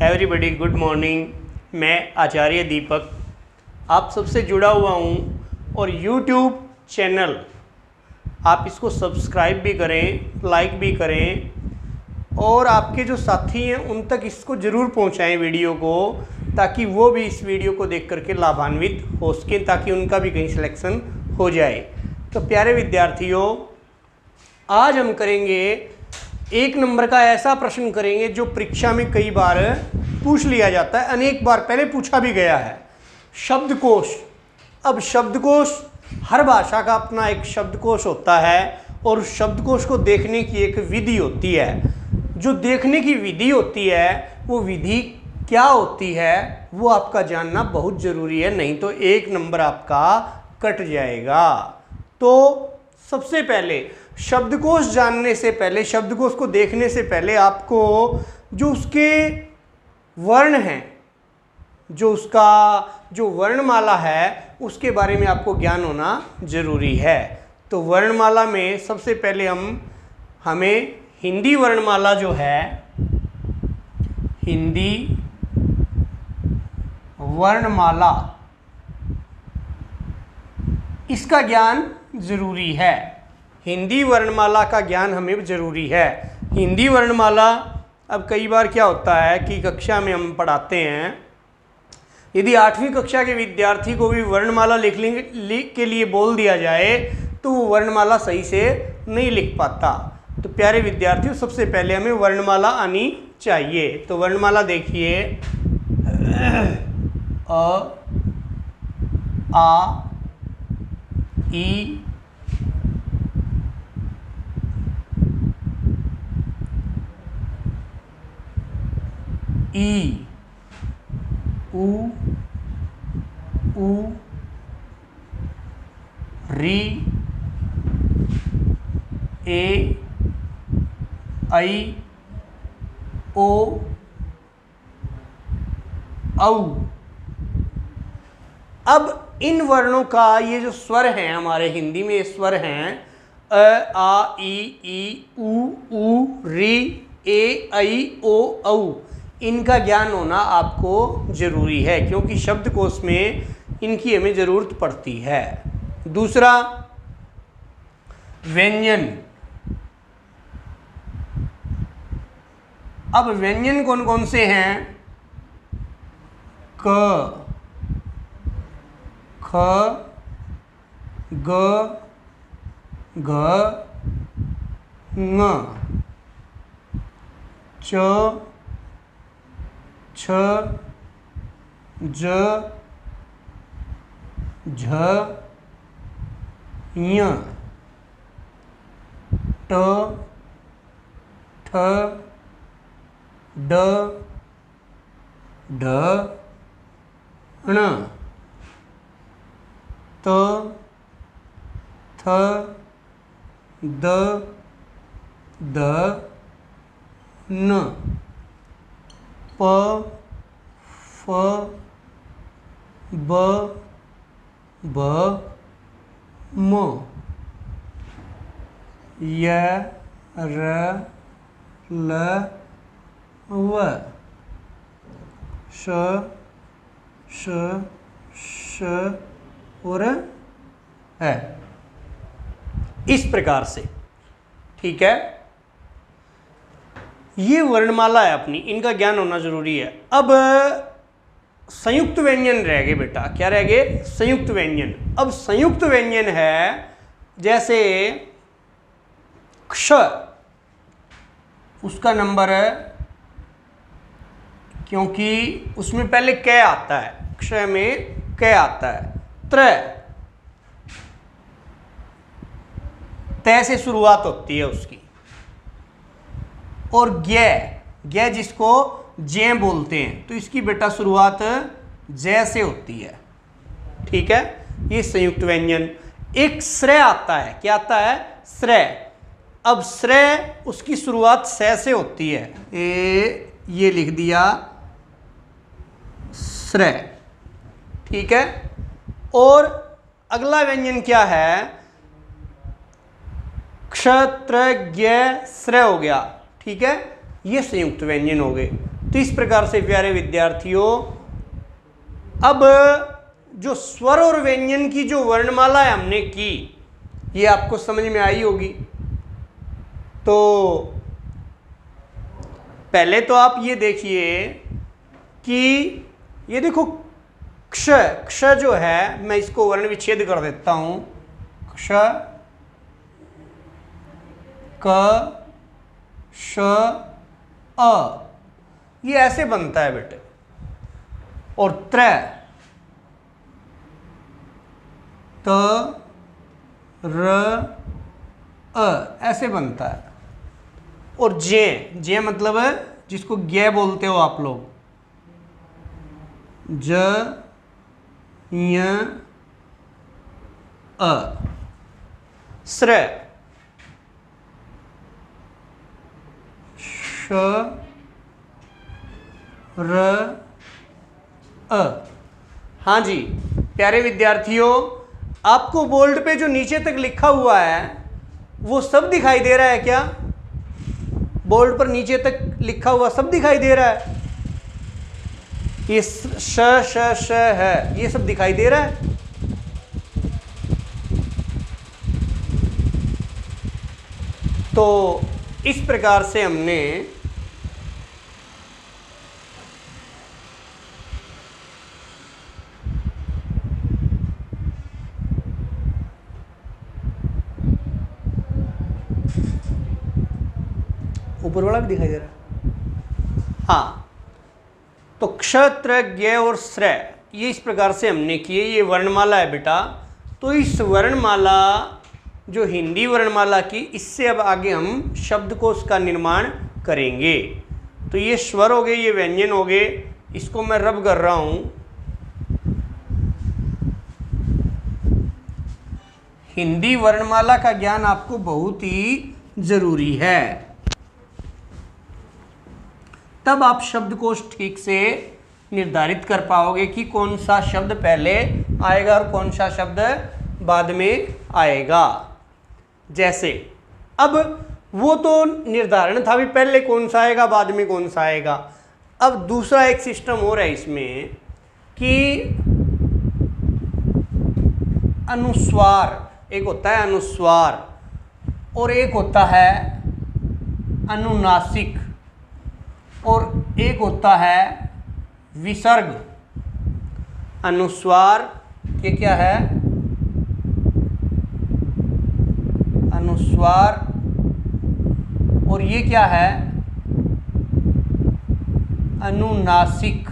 Everybody good morning. मैं आचार्य दीपक आप सबसे जुड़ा हुआ हूँ और यूट्यूब चैनल आप इसको सब्सक्राइब भी करें, लाइक भी करें और आपके जो साथी हैं उन तक इसको ज़रूर पहुँचाएं वीडियो को, ताकि वो भी इस वीडियो को देख करके लाभान्वित हो सकें, ताकि उनका भी कहीं सिलेक्शन हो जाए। तो प्यारे विद्यार्थियों, आज हम करेंगे 1 नंबर का ऐसा प्रश्न करेंगे जो परीक्षा में कई बार पूछ लिया जाता है, अनेक बार पहले पूछा भी गया है। शब्दकोश। अब शब्दकोश, हर भाषा का अपना एक शब्दकोश होता है और उस शब्दकोश को देखने की एक विधि होती है। जो देखने की विधि होती है वो विधि क्या होती है वो आपका जानना बहुत ज़रूरी है, नहीं तो 1 नंबर आपका कट जाएगा। तो सबसे पहले शब्दकोश जानने से पहले, शब्दकोश को देखने से पहले आपको जो उसके वर्ण हैं, जो वर्णमाला है उसके बारे में आपको ज्ञान होना ज़रूरी है। तो वर्णमाला में सबसे पहले हमें हिंदी वर्णमाला जो है, हिंदी वर्णमाला, इसका ज्ञान ज़रूरी है। हिंदी वर्णमाला का ज्ञान हमें ज़रूरी है। हिंदी वर्णमाला, अब कई बार क्या होता है कि कक्षा में हम पढ़ाते हैं, यदि 8वीं कक्षा के विद्यार्थी को भी वर्णमाला लिख के लिए बोल दिया जाए तो वो वर्णमाला सही से नहीं लिख पाता। तो प्यारे विद्यार्थियों, सबसे पहले हमें वर्णमाला आनी चाहिए। तो वर्णमाला देखिए, अ, आ, ई, ई, उ, री, ए, आई, ओ, औ। अब इन वर्णों का ये जो स्वर हैं, हमारे हिंदी में ये स्वर हैं, अ, आ, ई, उ, री, ए, आई, ओ, औ, इनका ज्ञान होना आपको ज़रूरी है, क्योंकि शब्दकोश में इनकी हमें ज़रूरत पड़ती है। दूसरा, व्यंजन। अब व्यंजन कौन कौन से हैं? क, ख, ग, घ, ङ, च, छ, ज, झ, ञ, ट, ठ, ड, ढ, ण, त, थ, द, ध, न, प, फ, ब, भ, म, य, र, ल, व, श, श, श और है। इस प्रकार से, ठीक है, ये वर्णमाला है अपनी, इनका ज्ञान होना जरूरी है। अब संयुक्त व्यंजन रह गए बेटा। क्या रह गए? संयुक्त व्यंजन। अब संयुक्त व्यंजन है जैसे क्ष, उसका नंबर है, क्योंकि उसमें पहले क आता है, क्ष में क आता है। त्र, तय से शुरुआत होती है उसकी। और ज्ञ, ज्ञ जिसको जय बोलते हैं, तो इसकी बेटा शुरुआत जय से होती है। ठीक है, ये संयुक्त व्यंजन। एक श्रय आता है। क्या आता है? श्रय। अब श्रय, उसकी शुरुआत स से होती है, ये लिख दिया श्रय। ठीक है, और अगला व्यंजन क्या है? क्षत्र ज्ञ श्रय हो गया। ठीक है, ये संयुक्त व्यंजन हो गए। तो इस प्रकार से प्यारे विद्यार्थियों, अब जो स्वर और व्यंजन की जो वर्णमाला है हमने की, ये आपको समझ में आई होगी। तो पहले तो आप ये देखिए कि ये देखो क्ष, क्ष जो है, मैं इसको वर्ण विच्छेद कर देता हूं। क्ष, क, श, अ, ये ऐसे बनता है बेटे। और त्र, त, र, अ, ऐसे बनता है। और जे, जे मतलब जिसको ज्ञ बोलते हो आप लोग, ज, य, अ। स्र, श, र, अ। हाँ जी प्यारे विद्यार्थियों, आपको बोर्ड पे जो नीचे तक लिखा हुआ है वो सब दिखाई दे रहा है क्या? बोर्ड पर नीचे तक लिखा हुआ सब दिखाई दे रहा है? ये श श श है, ये सब दिखाई दे रहा है? तो इस प्रकार से हमने ऊपर वाला भी दिखाई दे रहा है। हाँ, तो क्षत्र, ज्ञ और श्र, ये इस प्रकार से हमने किए। ये वर्णमाला है बेटा। तो इस वर्णमाला जो हिंदी वर्णमाला की, इससे अब आगे हम शब्दकोश का निर्माण करेंगे। तो ये स्वर हो गए, ये व्यंजन हो गए, इसको मैं रब कर रहा हूं। हिंदी वर्णमाला का ज्ञान आपको बहुत ही जरूरी है, तब आप शब्दकोश ठीक से निर्धारित कर पाओगे कि कौन सा शब्द पहले आएगा और कौन सा शब्द बाद में आएगा। जैसे अब वो तो निर्धारण था भी, पहले कौन सा आएगा बाद में कौन सा आएगा। अब दूसरा एक सिस्टम हो रहा है इसमें कि अनुस्वार, एक होता है अनुस्वार और एक होता है अनुनासिक और एक होता है विसर्ग। अनुस्वार ये क्या है? अनुस्वार। और ये क्या है? अनुनासिक।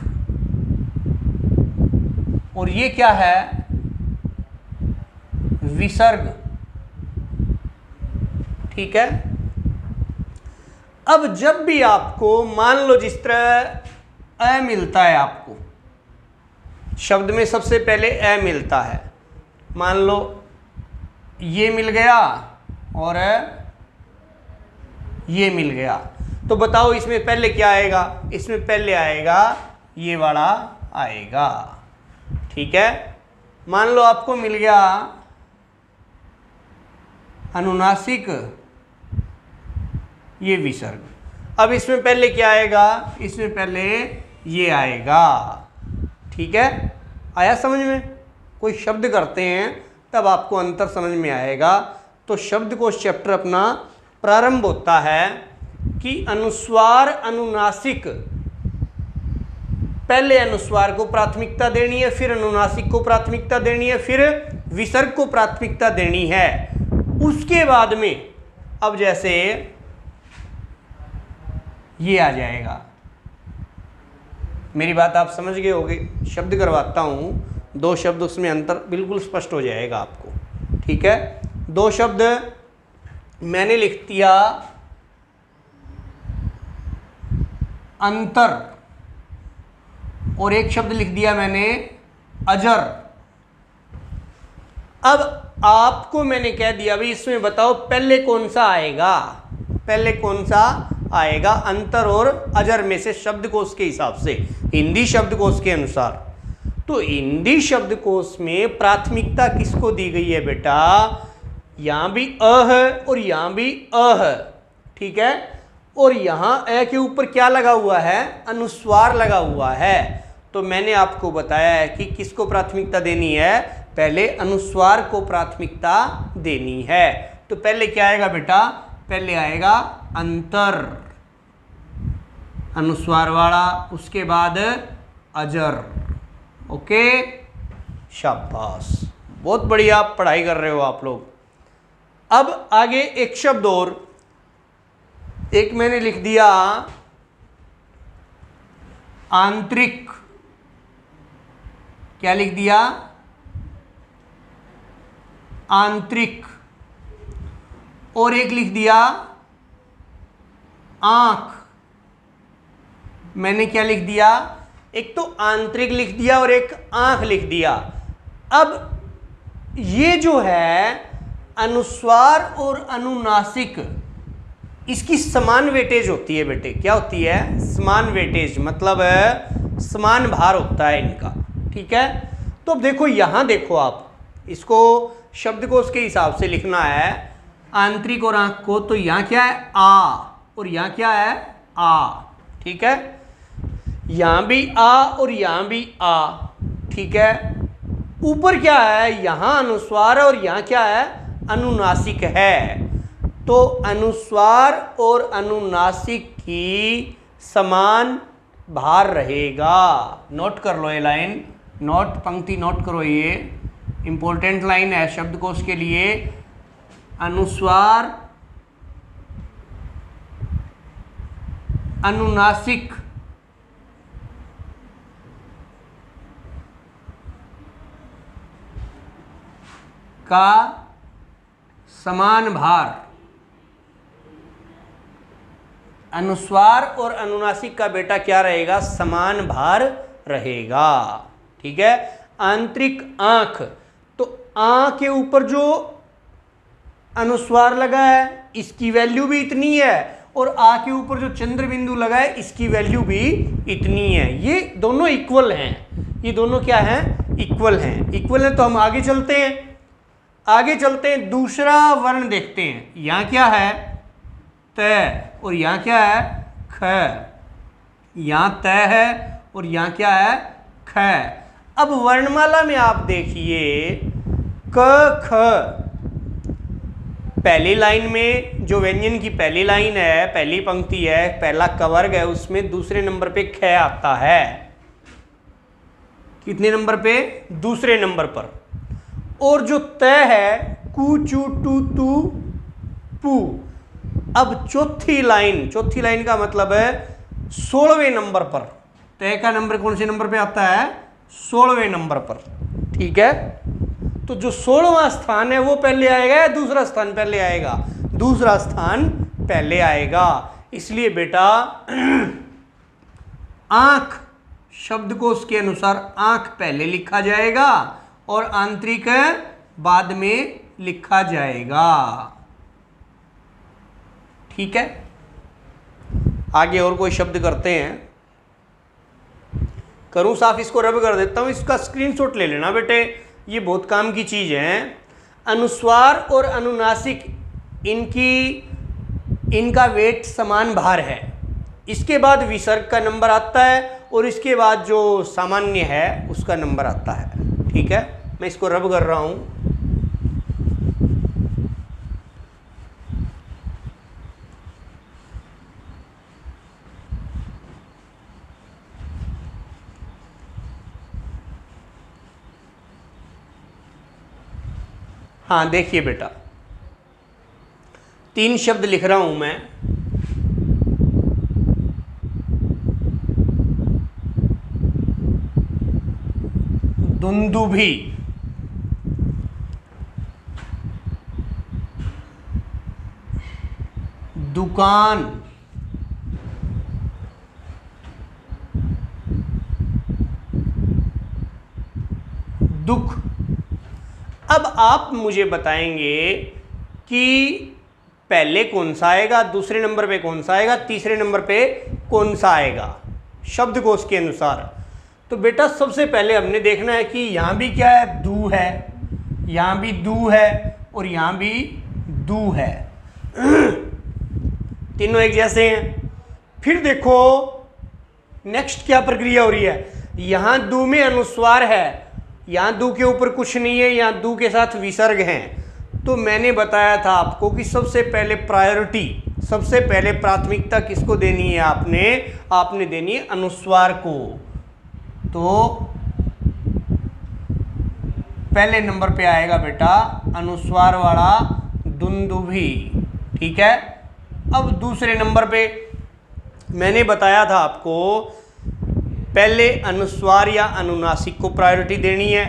और ये क्या है? विसर्ग। ठीक है। अब जब भी आपको मान लो जिस तरह अ मिलता है, आपको शब्द में सबसे पहले अ मिलता है, मान लो ये मिल गया और ये मिल गया, तो बताओ इसमें पहले क्या आएगा? इसमें पहले आएगा ये वाला आएगा। ठीक है। मान लो आपको मिल गया अनुनासिक, ये विसर्ग। अब इसमें पहले क्या आएगा? इसमें पहले ये आएगा। ठीक है, आया समझ में? कोई शब्द करते हैं तब आपको अंतर समझ में आएगा। तो शब्दकोश चैप्टर अपना प्रारंभ होता है कि अनुस्वार अनुनासिक, पहले अनुस्वार को प्राथमिकता देनी है, फिर अनुनासिक को प्राथमिकता देनी है, फिर विसर्ग को प्राथमिकता देनी है। उसके बाद में अब जैसे ये आ जाएगा। मेरी बात आप समझ गए होंगे। शब्द करवाता हूं, दो शब्द, उसमें अंतर बिल्कुल स्पष्ट हो जाएगा आपको। ठीक है। दो शब्द मैंने लिख दिया अंतर, और एक शब्द लिख दिया मैंने अजर। अब आपको मैंने कह दिया भाई इसमें बताओ पहले कौन सा आएगा, पहले कौन सा आएगा अंतर और अजर में से शब्दकोश के हिसाब से, हिंदी शब्दकोश के अनुसार। तो हिंदी शब्दकोश में प्राथमिकता किसको दी गई है बेटा? यहां भी अ है और यहां भी अ है। ठीक है। और यहाँ अ के ऊपर क्या लगा हुआ है, अनुस्वार लगा हुआ है। तो मैंने आपको बताया है कि किसको प्राथमिकता देनी है, पहले अनुस्वार को प्राथमिकता देनी है। तो पहले क्या आएगा बेटा, पहले आएगा अंतर, अनुस्वार वाला, उसके बाद अजर। ओके, शाबाश, बहुत बढ़िया पढ़ाई कर रहे हो आप लोग। अब आगे एक शब्द और, एक मैंने लिख दिया आंतरिक। क्या लिख दिया, आंतरिक। और एक लिख दिया आंख। मैंने क्या लिख दिया, एक तो आंतरिक लिख दिया और एक आंख लिख दिया। अब ये जो है अनुस्वार और अनुनासिक, इसकी समान वेटेज होती है बेटे। क्या होती है, समान वेटेज, मतलब समान भार होता है इनका। ठीक है, तो अब देखो यहाँ देखो, आप इसको शब्दकोश के हिसाब से लिखना है, आंतरिक और आंख को। तो यहाँ क्या है, आ, और यहाँ क्या है, आ। ठीक है, यहाँ भी आ और यहाँ भी आ। ठीक है, ऊपर क्या है, यहाँ अनुस्वार और यहाँ क्या है, अनुनासिक है। तो अनुस्वार और अनुनासिक की समान भार रहेगा। नोट कर लो ये लाइन, नोट, पंक्ति नोट करो, ये इंपॉर्टेंट लाइन है शब्दकोश के लिए। अनुस्वार अनुनासिक का समान भार, अनुस्वार और अनुनासिक का बेटा क्या रहेगा, समान भार रहेगा। ठीक है, आंतरिक आंख, तो आ के ऊपर जो अनुस्वार लगा है इसकी वैल्यू भी इतनी है, और आ के ऊपर जो चंद्र बिंदु लगा है इसकी वैल्यू भी इतनी है। ये दोनों इक्वल हैं, ये दोनों क्या हैं, इक्वल हैं। इक्वल है तो हम आगे चलते हैं, आगे चलते हैं, दूसरा वर्ण देखते हैं। यहाँ क्या है, त, और यहाँ क्या है, ख। यहाँ त है और यहाँ क्या है, ख। अब वर्णमाला में आप देखिए, क ख, पहली लाइन में जो व्यंजन की पहली लाइन है, पहली पंक्ति है, पहला कवर्ग है, उसमें दूसरे नंबर पे ख आता है। कितने नंबर पे, दूसरे नंबर पर। और जो त है, कु चू टू तू पू। अब चौथी लाइन का मतलब है 16वें नंबर पर। त का नंबर कौन से नंबर पे आता है, 16वें नंबर पर। ठीक है, तो जो 16वां स्थान है वो पहले आएगा या दूसरा स्थान पहले आएगा, दूसरा स्थान पहले आएगा। इसलिए बेटा आंख शब्दकोश के अनुसार आंख पहले लिखा जाएगा और आंतरिक बाद में लिखा जाएगा। ठीक है, आगे और कोई शब्द करते हैं। करूं साफ, इसको रब कर देता हूं, इसका स्क्रीनशॉट ले लेना बेटे, ये बहुत काम की चीज है। अनुस्वार और अनुनासिक इनका वेट समान भार है। इसके बाद विसर्ग का नंबर आता है और इसके बाद जो सामान्य है उसका नंबर आता है। ठीक है, मैं इसको रब कर रहा हूं। हाँ देखिए बेटा, 3 शब्द लिख रहा हूं मैं। दुंदुभी, दुकान, दुख। अब आप मुझे बताएंगे कि पहले कौन सा आएगा, दूसरे नंबर पे कौन सा आएगा, तीसरे नंबर पे कौन सा आएगा शब्दकोश के अनुसार। तो बेटा सबसे पहले हमने देखना है कि यहाँ भी क्या है, दू है, यहाँ भी दू है और यहाँ भी दू है। तीनों एक जैसे हैं। फिर देखो नेक्स्ट क्या प्रक्रिया हो रही है, यहाँ दू में अनुस्वार है, यहाँ दू के ऊपर कुछ नहीं है, यहाँ दू के साथ विसर्ग हैं। तो मैंने बताया था आपको कि सबसे पहले प्रायोरिटी, सबसे पहले प्राथमिकता किसको देनी है, आपने देनी है अनुस्वार को। तो पहले नंबर पे आएगा बेटा अनुस्वार वाला दुंदुभी, ठीक है। अब दूसरे नंबर पे मैंने बताया था आपको पहले अनुस्वार या अनुनासिक को प्रायोरिटी देनी है,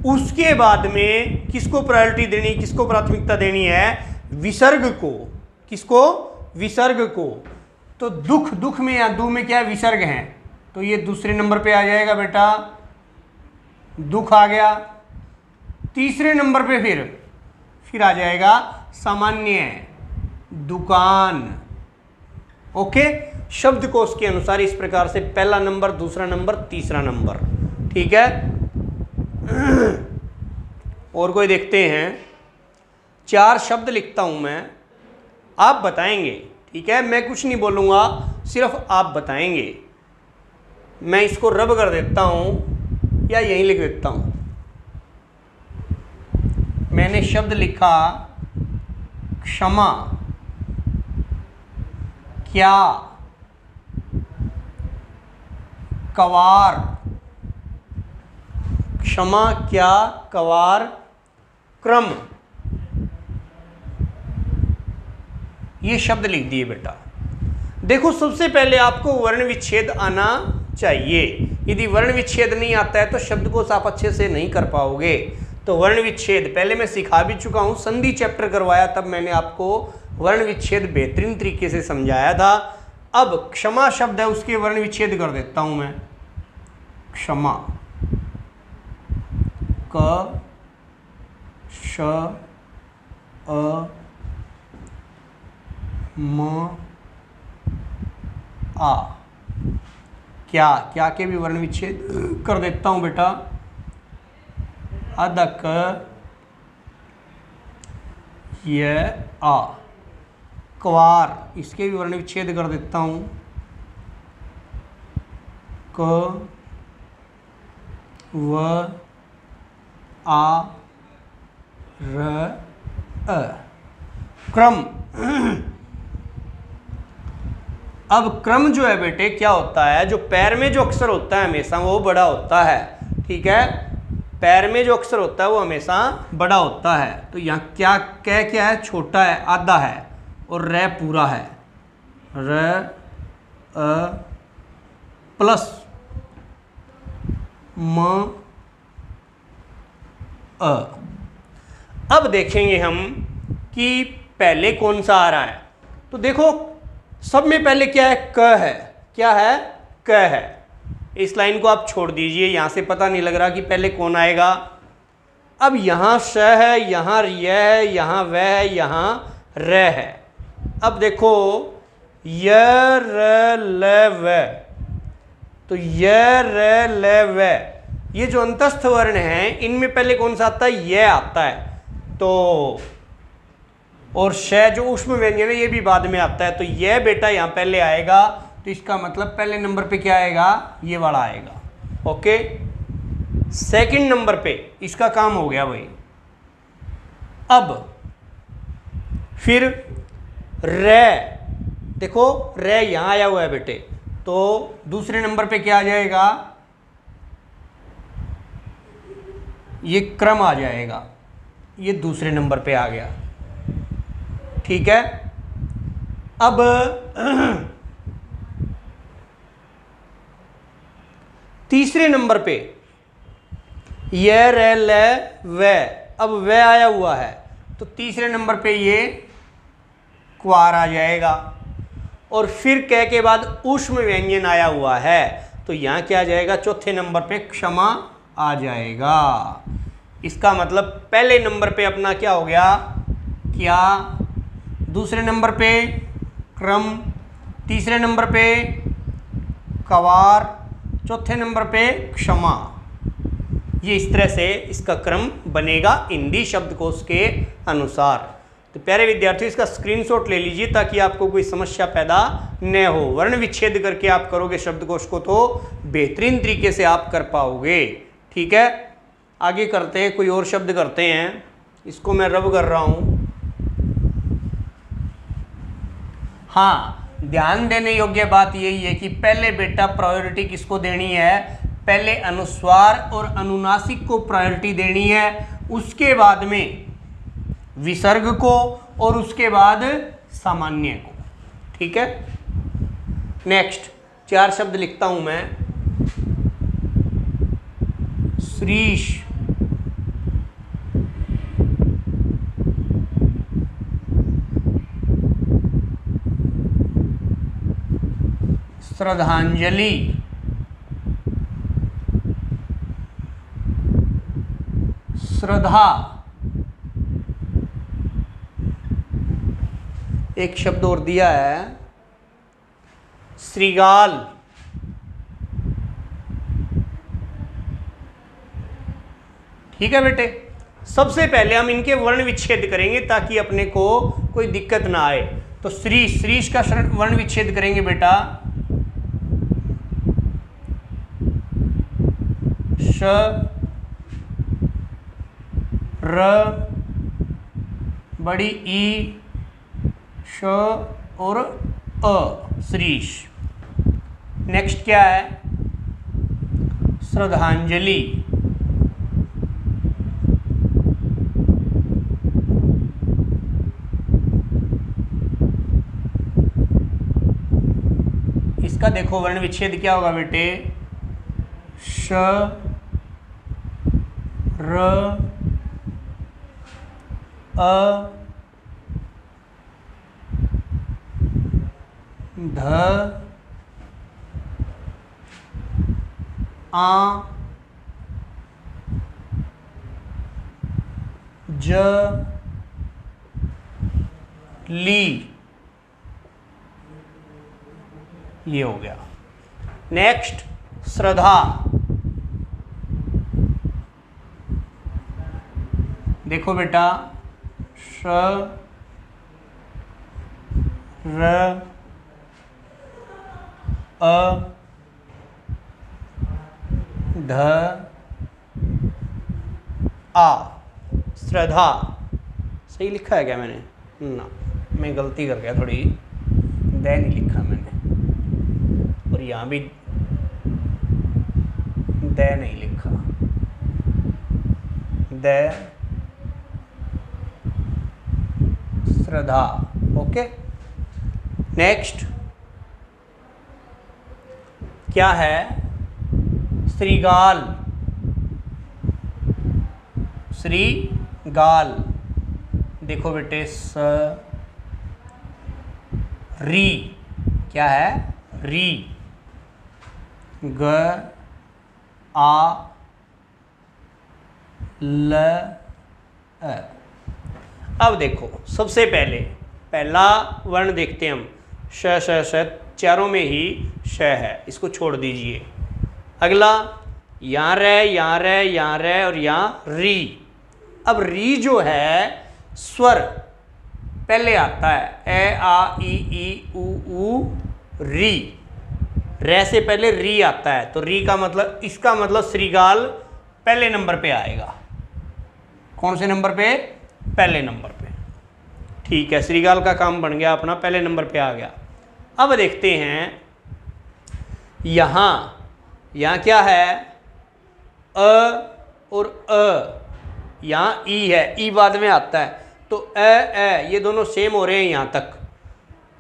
उसके बाद में किसको प्रायोरिटी देनी, किसको प्राथमिकता देनी है, विसर्ग को। किसको, विसर्ग को। तो दुख, दुख में या दू में क्या विसर्ग है, तो ये दूसरे नंबर पे आ जाएगा बेटा, दुख आ गया। तीसरे नंबर पे फिर आ जाएगा सामान्य, दुकान। ओके, शब्दकोश के अनुसार इस प्रकार से पहला नंबर, दूसरा नंबर, तीसरा नंबर, ठीक है। और कोई देखते हैं, 4 शब्द लिखता हूं मैं, आप बताएंगे, ठीक है। मैं कुछ नहीं बोलूंगा, सिर्फ आप बताएंगे। मैं इसको रब कर देता हूं या यहीं लिख देता हूं। मैंने शब्द लिखा क्षमा, क्या, कवार, क्षमा, क्या, कवार, क्रम, ये शब्द लिख दिए बेटा। देखो सबसे पहले आपको वर्ण विच्छेद आना चाहिए। यदि वर्ण विच्छेद नहीं आता है तो शब्द को आप अच्छे से नहीं कर पाओगे। तो वर्ण विच्छेद पहले मैं सिखा भी चुका हूं, संधि चैप्टर करवाया तब मैंने आपको वर्ण विच्छेद बेहतरीन तरीके से समझाया था। अब क्षमा शब्द है, उसके वर्ण विच्छेद कर देता हूं मैं। क्षमा, क, श, अ, म, आ। क्या, क्या के भी वर्ण विच्छेद कर देता हूं बेटा। अदक, य, आ। क्वार, इसके भी वर्ण विच्छेद कर देता हूं। क, व, आ, र, अ। क्रम। अब क्रम जो है बेटे क्या होता है, जो पैर में जो अक्षर होता है हमेशा वो बड़ा होता है, ठीक है। पैर में जो अक्षर होता है वो हमेशा बड़ा होता है। तो यहाँ क्या, क्या है, छोटा है, आधा है, और र पूरा है। र, अ, प्लस म, अ। अब देखेंगे हम कि पहले कौन सा आ रहा है। तो देखो सब में पहले क्या है, क है। क्या है, क है। इस लाइन को आप छोड़ दीजिए, यहां से पता नहीं लग रहा कि पहले कौन आएगा। अब यहां श है, यहां य है, यहां व है, यहां र है। अब देखो य, र, ल, व, तो य, र, ल, व, ये जो अंतस्थ वर्ण हैं इनमें पहले कौन सा आता है, ये आता है। तो और श जो ऊष्म व्यंजन है ये भी बाद में आता है। तो ये बेटा यहाँ पहले आएगा, तो इसका मतलब पहले नंबर पे क्या आएगा, ये वाला आएगा। ओके, सेकंड नंबर पे इसका काम हो गया भाई। अब फिर रे, देखो रे यहाँ आया हुआ है बेटे, तो दूसरे नंबर पे क्या आ जाएगा, ये क्रम आ जाएगा। ये दूसरे नंबर पे आ गया, ठीक है। अब तीसरे नंबर पे ये रे ले वे, अब वे आया हुआ है तो तीसरे नंबर पे ये क्वार आ जाएगा। और फिर क के बाद ऊष्म व्यंजन आया हुआ है तो यहाँ क्या आ जाएगा, चौथे नंबर पे क्षमा आ जाएगा। इसका मतलब पहले नंबर पे अपना क्या हो गया, क्या, दूसरे नंबर पे क्रम, तीसरे नंबर पे कवार, चौथे नंबर पे क्षमा। ये इस तरह से इसका क्रम बनेगा हिंदी शब्दकोश के अनुसार। तो प्यारे विद्यार्थियों इसका स्क्रीनशॉट ले लीजिए ताकि आपको कोई समस्या पैदा न हो। वर्ण विच्छेद करके आप करोगे शब्दकोश को तो बेहतरीन तरीके से आप कर पाओगे। ठीक है, आगे करते हैं, कोई और शब्द करते हैं। इसको मैं रब कर रहा हूं। हाँ, ध्यान देने योग्य बात यही है कि पहले बेटा प्रायोरिटी किसको देनी है, पहले अनुस्वार और अनुनासिक को प्रायोरिटी देनी है, उसके बाद में विसर्ग को और उसके बाद सामान्य को। ठीक है, नेक्स्ट 4 शब्द लिखता हूं मैं। श्रीश, श्रद्धांजलि, श्रद्धा, एक शब्द और दिया है श्रीगाल, ठीक है बेटे। सबसे पहले हम इनके वर्ण विच्छेद करेंगे ताकि अपने को कोई दिक्कत ना आए। तो श्रीश का वर्ण विच्छेद करेंगे बेटा, श र बड़ी ई श और अ, श्रीश। नेक्स्ट क्या है, श्रद्धांजलि, इसका देखो वर्ण विच्छेद क्या होगा बेटे, श र अ ध आ ज ली, ये हो गया। नेक्स्ट श्रद्धा, देखो बेटा, श र अ ध आ, श्रद्धा। सही लिखा है क्या मैंने? ना, मैं गलती कर गया थोड़ी, द नहीं लिखा मैंने, और यहाँ भी द नहीं लिखा, द श्रद्धा। ओके, नेक्स्ट क्या है, श्रीगाल, श्रीगाल, देखो बेटे, स री, क्या है, री, ग आ ल अ। अब देखो सबसे पहला वर्ण देखते हैं हम, श श श, चारों में ही श है, इसको छोड़ दीजिए। अगला यहाँ रे, यहाँ रे, यहाँ रे और यहाँ री। अब री जो है स्वर पहले आता है, ए आ ई उ री, रे से पहले री आता है, तो री का मतलब, इसका मतलब श्रीगाल पहले नंबर पे आएगा। कौन से नंबर पे? पहले नंबर पे। ठीक है, श्रीगाल का काम बन गया अपना, पहले नंबर पे आ गया। अब देखते हैं यहाँ क्या है, अ और अ, यहाँ ई है, ई बाद में आता है, तो ए ये दोनों सेम हो रहे हैं यहाँ तक।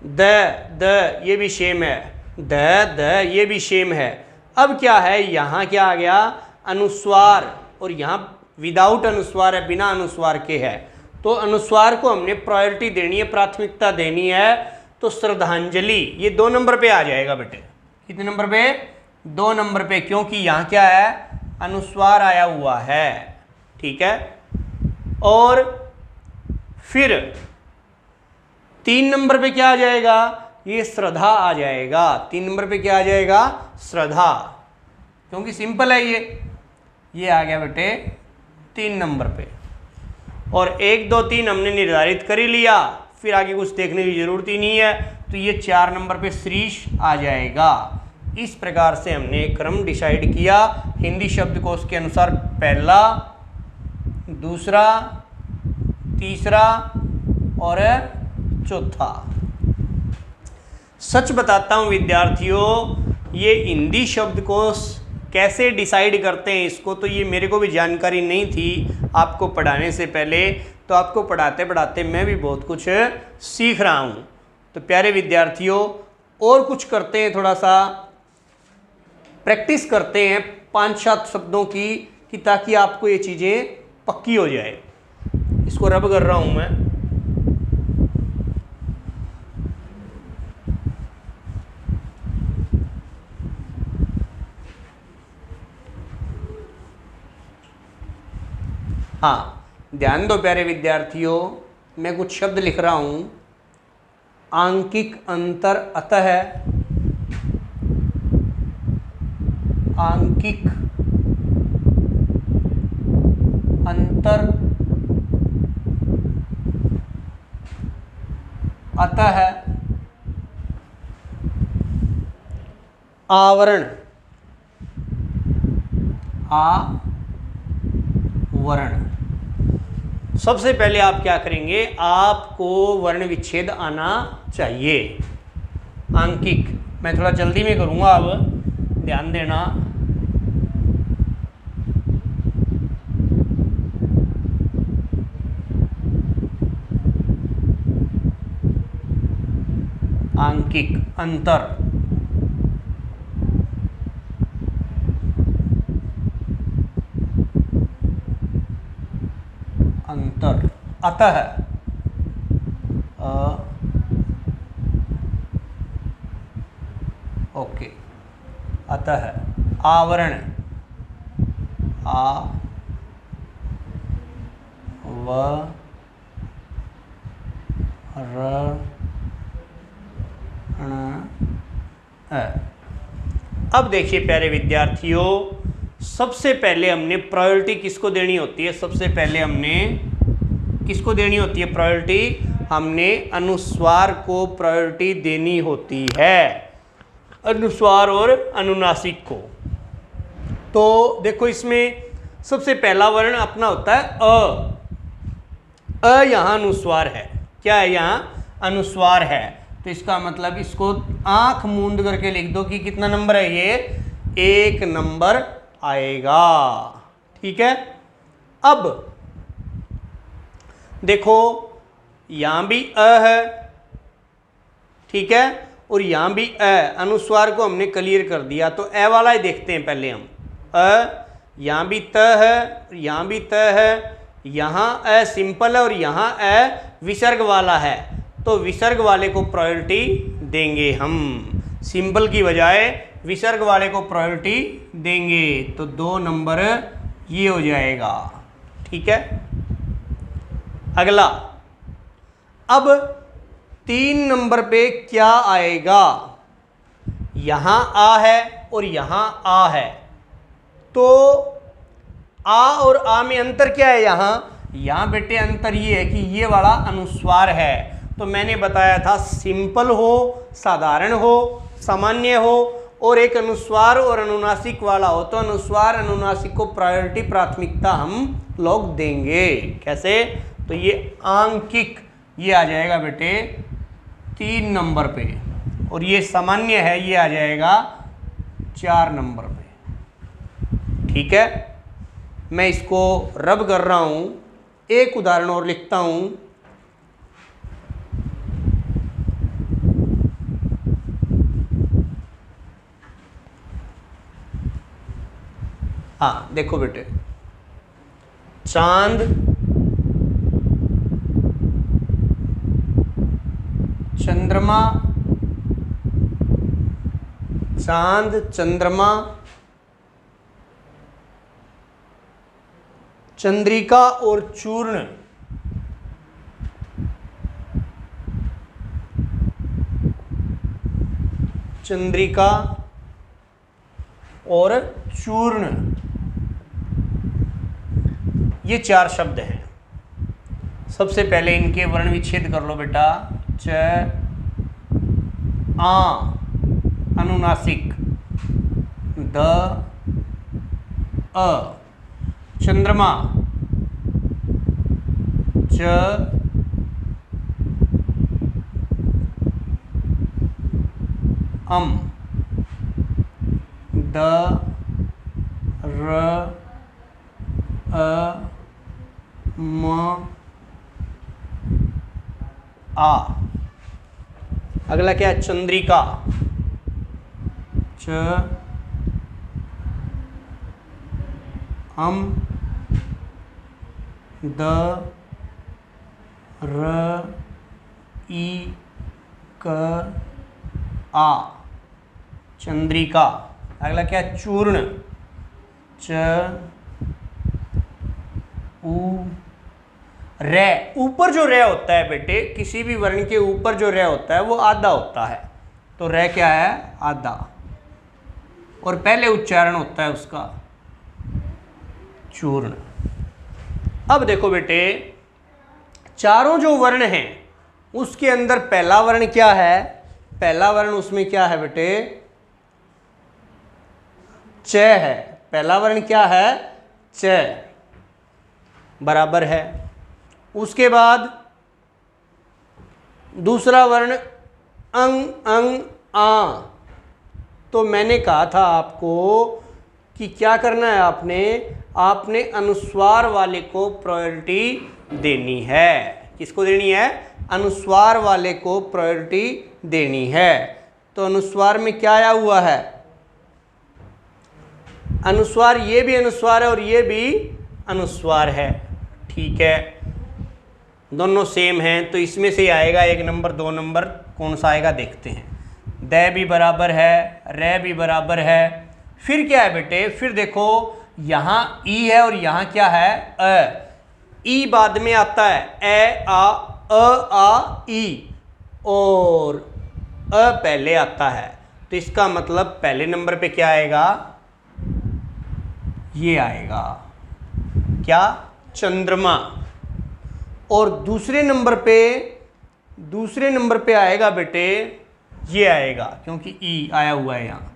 द ये भी सेम है, द ये भी सेम है। अब क्या है, यहाँ क्या आ गया, अनुस्वार, और यहाँ विदाउट अनुस्वार है, बिना अनुस्वार के है, तो अनुस्वार को हमने प्रायोरिटी देनी है, प्राथमिकता देनी है। तो श्रद्धांजलि ये 2 नंबर पे आ जाएगा बेटे। कितने नंबर पे? 2 नंबर पे, क्योंकि यहाँ क्या है, अनुस्वार आया हुआ है। ठीक है, और फिर 3 नंबर पे क्या आ जाएगा, ये श्रद्धा आ जाएगा। 3 नंबर पे क्या आ जाएगा, श्रद्धा, क्योंकि सिंपल है ये आ गया बेटे 3 नंबर पे। और 1 2 3 हमने निर्धारित कर ही लिया, फिर आगे कुछ देखने की जरूरत ही नहीं है, तो ये 4 नंबर पे श्रीश आ जाएगा। इस प्रकार से हमने क्रम डिसाइड किया हिंदी शब्दकोश के अनुसार, पहला, दूसरा, तीसरा और चौथा। सच बताता हूँ विद्यार्थियों, ये हिंदी शब्दकोश कैसे डिसाइड करते हैं इसको, तो ये मेरे को भी जानकारी नहीं थी आपको पढ़ाने से पहले, तो आपको पढ़ाते पढ़ाते मैं भी बहुत कुछ सीख रहा हूँ। तो प्यारे विद्यार्थियों, और कुछ करते हैं, थोड़ा सा प्रैक्टिस करते हैं 5-7 शब्दों की, कि ताकि आपको ये चीज़ें पक्की हो जाए। इसको रब कर रहा हूँ मैं। हाँ, ध्यान दो प्यारे विद्यार्थियों, मैं कुछ शब्द लिख रहा हूँ। आंकिक अंतर अतः, आंकिक अंतर अतः आवरण, आवरण। सबसे पहले आप क्या करेंगे, आपको वर्ण विच्छेद आना चाहिए। आंकिक, मैं थोड़ा जल्दी में करूँगा, अब ध्यान देना। आंकिक अंतर, अंतर अतः, ओके, अतः आवरण, अब देखिए प्यारे विद्यार्थियों, सबसे पहले हमने प्रायोरिटी किसको देनी होती है, सबसे पहले हमने किसको देनी होती है प्रायोरिटी, हमने अनुस्वार को प्रायोरिटी देनी होती है, अनुस्वार और अनुनासिक को। तो देखो इसमें सबसे पहला वर्ण अपना होता है अ। अ यहाँ अनुस्वार है, क्या है यहाँ अनुस्वार है, तो इसका मतलब इसको आंख मूंद करके लिख दो कि कितना नंबर है ये, 1 नंबर आएगा। ठीक है, अब देखो यहां भी अ है, ठीक है, और यहां भी अ, अनुस्वार को हमने क्लियर कर दिया, तो ए वाला ही देखते हैं पहले हम। अ, यहां भी त है, यहां भी त है, यहां अ सिंपल है और यहां अ विसर्ग वाला है, तो विसर्ग वाले को प्रायोरिटी देंगे हम, सिंपल की बजाय विसर्ग वाले को प्रायोरिटी देंगे, तो 2 नंबर ये हो जाएगा। ठीक है, अगला, अब 3 नंबर पे क्या आएगा, यहां आ है और यहां आ है, तो आ और आ में अंतर क्या है, यहां बेटे अंतर ये है कि ये वाला अनुस्वार है, तो मैंने बताया था सिंपल हो, साधारण हो, सामान्य हो और एक अनुस्वार और अनुनासिक वाला हो, तो अनुस्वार अनुनासिक को प्रायोरिटी प्राथमिकता हम लोग देंगे। कैसे, तो ये आंकिक ये आ जाएगा बेटे 3 नंबर पे, और ये सामान्य है ये आ जाएगा 4 नंबर पे। ठीक है, मैं इसको रब कर रहा हूं, एक उदाहरण और लिखता हूं। हाँ देखो बेटे, चांद, चंद्रमा, चांद, चंद्रमा, चंद्रिका और चूर्ण, चंद्रिका और चूर्ण, ये 4 शब्द हैं। सबसे पहले इनके वर्ण विच्छेद कर लो बेटा। च आ अनुनासिक, द अ चंद्रमा, च अम, द र अ म आ। अगला क्या है? चंद्रिका, च अम, द र ई क आ चंद्रिका। अगला क्या? चूर्ण, च उ रे। ऊपर जो रे होता है बेटे, किसी भी वर्ण के ऊपर जो रे होता है वो आधा होता है, तो रे क्या है? आधा, और पहले उच्चारण होता है उसका चूर्ण। अब देखो बेटे, चारों जो वर्ण हैं उसके अंदर पहला वर्ण क्या है? पहला वर्ण उसमें क्या है बेटे? च है। पहला वर्ण क्या है? च, बराबर है। उसके बाद दूसरा वर्ण अंग, अंग, आ। तो मैंने कहा था आपको कि क्या करना है, आपने अनुस्वार वाले को प्रायोरिटी देनी है। किसको देनी है? अनुस्वार वाले को प्रायोरिटी देनी है। तो अनुस्वार में क्या आया हुआ है? अनुस्वार, ये भी अनुस्वार है और ये भी अनुस्वार है, ठीक है, दोनों सेम हैं, तो इसमें से आएगा 1 नंबर 2 नंबर, कौन सा आएगा देखते हैं। द भी बराबर है, रे भी बराबर है। फिर क्या है बेटे? फिर देखो यहाँ ई है और यहाँ क्या है? अ। ई बाद में आता है, ए आ, आ ई, और अ पहले आता है, तो इसका मतलब पहले नंबर पे क्या आएगा? ये आएगा क्या? चंद्रमा। और दूसरे नंबर पे आएगा बेटे, ये आएगा, क्योंकि ई आया हुआ है यहाँ,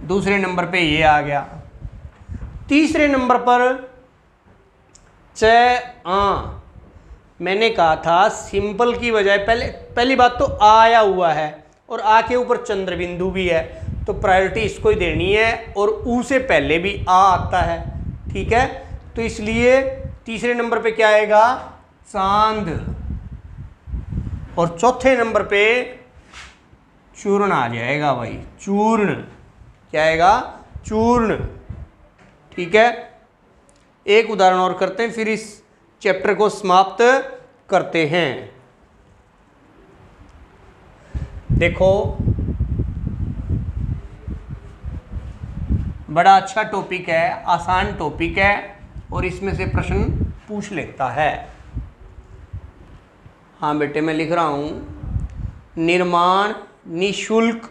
दूसरे नंबर पे ये आ गया। तीसरे नंबर पर च आ, मैंने कहा था सिंपल की बजाय पहली बात तो आ आया हुआ है और आ के ऊपर चंद्र बिंदु भी है, तो प्रायोरिटी इसको ही देनी है, और ऊ से पहले भी आ आता है, ठीक है, तो इसलिए तीसरे नंबर पे क्या आएगा? चांद। और चौथे नंबर पे चूर्ण आ जाएगा भाई, चूर्ण। क्या आएगा? चूर्ण, ठीक है। एक उदाहरण और करते हैं, फिर इस चैप्टर को समाप्त करते हैं। देखो, बड़ा अच्छा टॉपिक है, आसान टॉपिक है, और इसमें से प्रश्न पूछ लेता है। हाँ बेटे, मैं लिख रहा हूं, निर्माण निशुल्क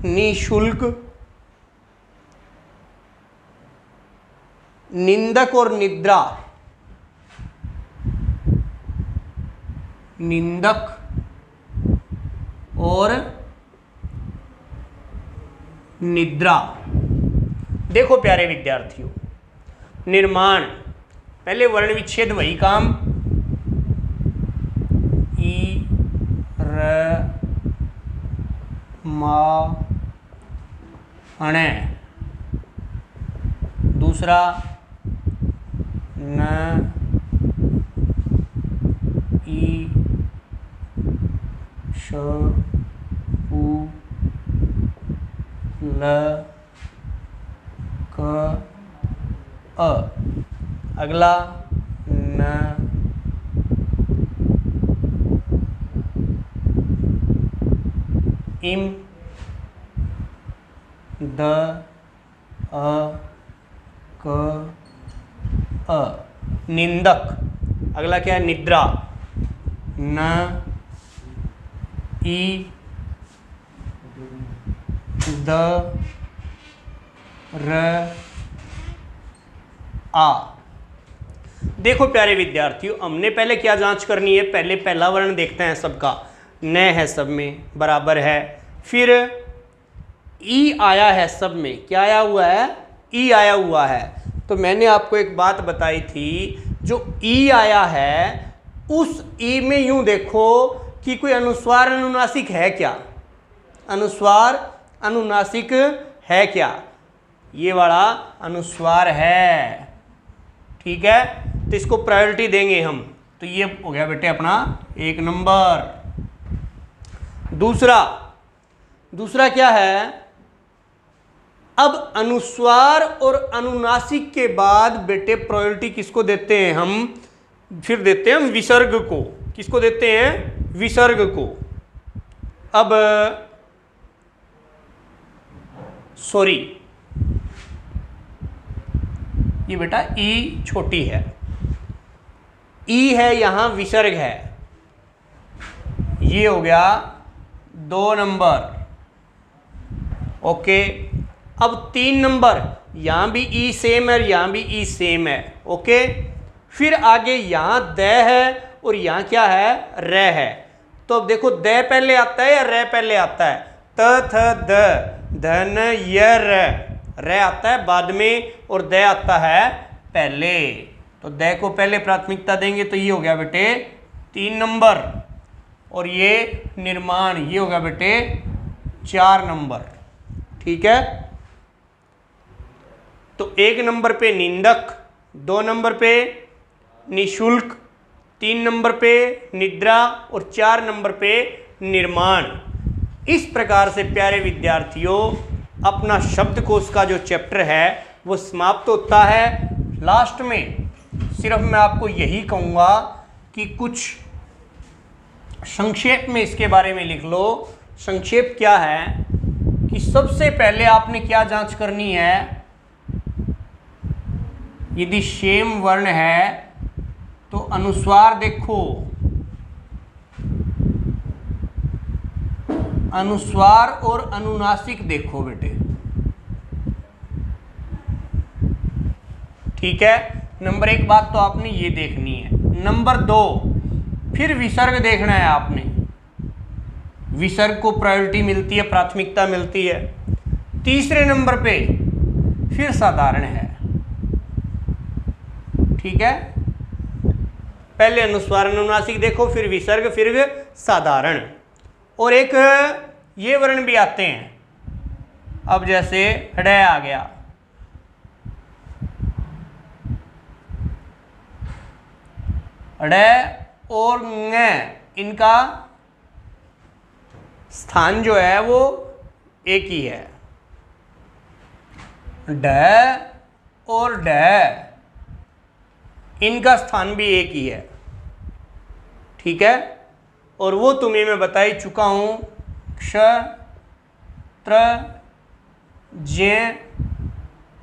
निशुल्क निंदक और निद्रा, निंदक और निद्रा। देखो प्यारे विद्यार्थियों, निर्माण, पहले वर्ण विच्छेद वही काम, ई र मा अणे, दूसरा न ई श उ ल क अ। अगला न इम द अ क अ, निंदक। अगला क्या है? निद्रा। न ई द र आ। देखो प्यारे विद्यार्थियों, हमने पहले क्या जांच करनी है, पहले पहला वर्ण देखते हैं सबका, न है सब में, बराबर है। फिर ई आया है सब में, क्या आया हुआ है, ई आया हुआ है। तो मैंने आपको एक बात बताई थी, जो ई आया है उस ई में यूं देखो कि कोई अनुस्वार अनुनासिक है क्या, अनुस्वार अनुनासिक है क्या, ये वाला अनुस्वार है, ठीक है। तो इसको प्रायोरिटी देंगे हम, तो ये हो गया बेटे अपना 1 नंबर। दूसरा क्या है, अब अनुस्वार और अनुनासिक के बाद बेटे प्रायोरिटी किसको देते हैं हम, फिर देते हैं हम विसर्ग को। किसको देते हैं, विसर्ग को। अब सॉरी, ये बेटा ई छोटी है, ई है यहां विसर्ग है, ये हो गया 2 नंबर। ओके, अब 3 नंबर, यहां भी ई सेम है, यहां भी ई सेम है। ओके, फिर आगे यहां द है और यहां क्या है, र है। तो अब देखो द पहले आता है या र पहले आता है, त थ द धन य र आता है बाद में और द आता है पहले। तो द को पहले प्राथमिकता देंगे, तो ये हो गया बेटे 3 नंबर, और ये निर्माण, ये होगा बेटे 4 नंबर, ठीक है। तो 1 नंबर पे निंदक, 2 नंबर पे निशुल्क, 3 नंबर पे निद्रा और 4 नंबर पे निर्माण। इस प्रकार से प्यारे विद्यार्थियों अपना शब्दकोश का जो चैप्टर है वो समाप्त होता है। लास्ट में सिर्फ मैं आपको यही कहूँगा कि कुछ संक्षेप में इसके बारे में लिख लो। संक्षेप क्या है कि सबसे पहले आपने क्या जांच करनी है, यदि शेम वर्ण है तो अनुस्वार देखो, अनुस्वार और अनुनासिक देखो बेटे, ठीक है। नंबर 1 बात तो आपने ये देखनी है। नंबर 2 फिर विसर्ग देखना है आपने, विसर्ग को प्रायोरिटी मिलती है, प्राथमिकता मिलती है। तीसरे नंबर पे फिर साधारण है, ठीक है। पहले अनुस्वार अनुनासिक देखो, फिर विसर्ग, फिर साधारण। और एक ये वर्ण भी आते हैं, अब जैसे ड आ गया, ड और ङ, इनका स्थान जो है वो एक ही है। ड और ड, इनका स्थान भी एक ही है, ठीक है। और वो तुम्हें मैं बता ही चुका हूं, क्ष, त्र, ज्ञ,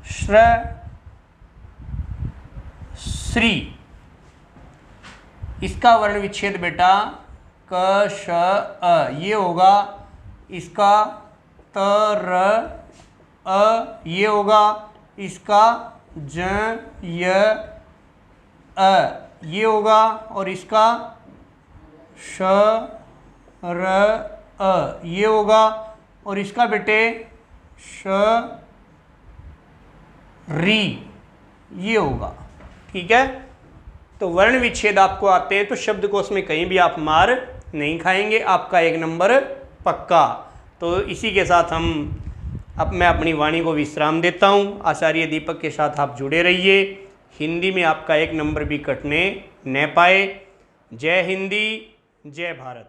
श्र, श्री, इसका वर्ण विच्छेद बेटा क श अ, ये होगा। इसका त र अ, ये होगा। इसका ज य अ, ये होगा। और इसका श र अ, ये होगा। और इसका बेटे श री, ये होगा, ठीक है। तो वर्ण विच्छेद आपको आते हैं तो शब्दकोश में कहीं भी आप मार नहीं खाएंगे, आपका 1 नंबर पक्का। तो इसी के साथ अब मैं अपनी वाणी को विश्राम देता हूँ। आचार्य दीपक के साथ आप जुड़े रहिए, हिंदी में आपका 1 नंबर भी कटने न पाए। जय हिंदी, जय भारत।